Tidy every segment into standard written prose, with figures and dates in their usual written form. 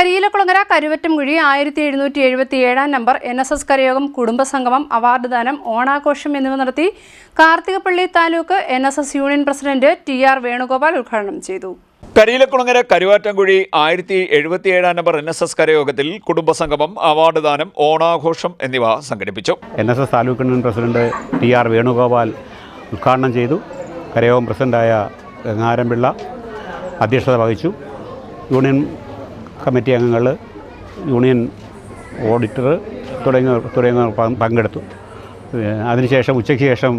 Kariyilakulangara കരുവറ്റംകുഴി 1777 number NSS കരയോഗം കുടുംബസംഗമം award ദാനം ഓണാഘോഷം എന്നിവ നടത്തി Karthikappally taluk NSS union president TR Venugopal ഉദ്ഘാടനം ചെയ്തു. കരിയിലക്കുളങ്ങര കരുവാറ്റംകുഴി 1777 നമ്പർ NSS കരയോഗത്തിൽ കുടുംബസംഗമം അവാർഡ് ദാനം ഓണാഘോഷം എന്നിവ സംഘടിപ്പിച്ചു. NSS taluk union president TR Venugopal ഉദ്ഘാടനം ചെയ്തു. കരയോഗം പ്രസിഡന്റായ ഗംഗാരംപിള്ള അധ്യക്ഷത വഹിച്ചു. യൂണിയൻ കമ്മിറ്റി അംഗങ്ങൾ, യൂണിയൻ ഓഡിറ്റർ തുടങ്ങിയവർ പങ്കെടുത്തു. അതിനുശേഷം ഉച്ചയ്ക്ക് ശേഷം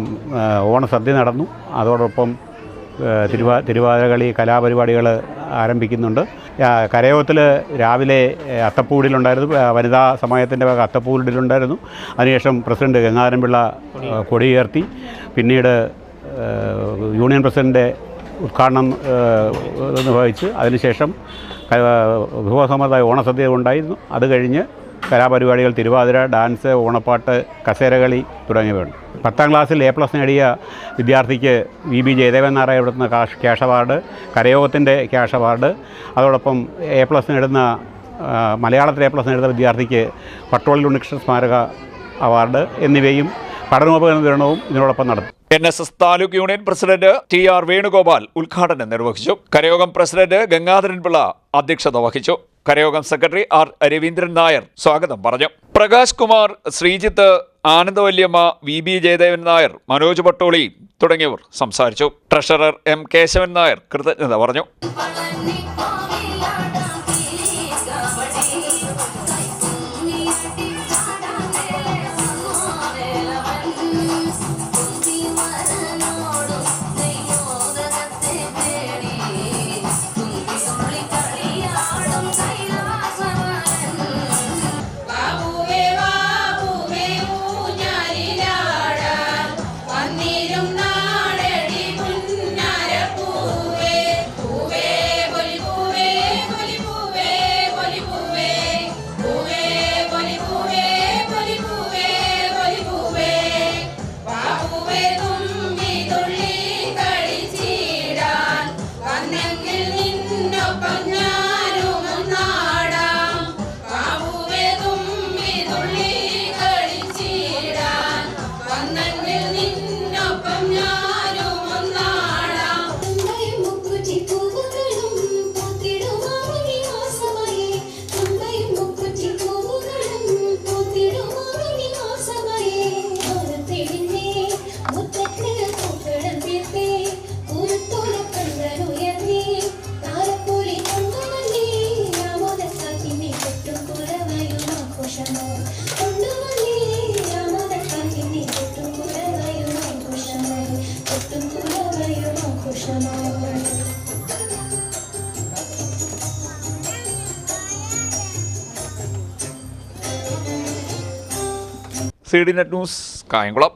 ഓണസദ്യ നടന്നു. അതോടൊപ്പം തിരുവാതിരകളി കലാപരിപാടികൾ ആരംഭിക്കുന്നുണ്ട്. കരയോഗത്തിൽ രാവിലെ അത്തപ്പൂടിലുണ്ടായിരുന്നു, വനിതാ സമയത്തിൻ്റെ ഭാഗം അത്തപ്പൂടിലുണ്ടായിരുന്നു. അതിനുശേഷം പ്രസിഡന്റ് ഗംഗാരംപിള്ള കൊടിയുയർത്തി. പിന്നീട് യൂണിയൻ പ്രസിഡന്റ് ഉദ്ഘാടനം നിർവഹിച്ച് അതിനുശേഷം വിഭവസമൃദ്ധമായ ഓണസദ്യ ഉണ്ടായിരുന്നു. അത് കഴിഞ്ഞ് കലാപരിപാടികൾ, തിരുവാതിര, ഡാൻസ്, ഓണപ്പാട്ട്, കസേരകളി തുടങ്ങിയവയുണ്ട്. 10ാം ക്ലാസ്സിൽ A+ നേടിയ വിദ്യാർത്ഥിക്ക് VB Jayadevan Narayana cash award, കരയോഗത്തിൻ്റെ ക്യാഷ് അവാർഡ്, അതോടൊപ്പം A+ നേടുന്ന മലയാളത്തിൽ A+ നേടുന്ന വിദ്യാർത്ഥിക്ക് പട്ടോളിൽ ഉണ്ണികൃഷ്ണൻ സ്മാരക അവാർഡ് എന്നിവയും പഠനോപകരണ വിതരണവും ഇതിനോടൊപ്പം നടത്തും. NSS taluk union president TR Venugopal ഉദ്ഘാടനം നിർവഹിച്ചു. കരയോഗം പ്രസിഡന്റ് ഗംഗാധരൻ പിള്ള അധ്യക്ഷത വഹിച്ചു. കരയോഗം സെക്രട്ടറി R രവീന്ദ്രൻ നായർ സ്വാഗതം പറഞ്ഞു. പ്രകാശ് കുമാർ, ശ്രീജിത്ത്, ആനന്ദവല്യമ്മ, VB ജയദേവൻ നായർ, മനോജ് പട്ടോളി തുടങ്ങിയവർ സംസാരിച്ചു. ട്രഷറർ M കേശവൻ നായർ കൃതജ്ഞത പറഞ്ഞു. CDNet news Kayamkulam.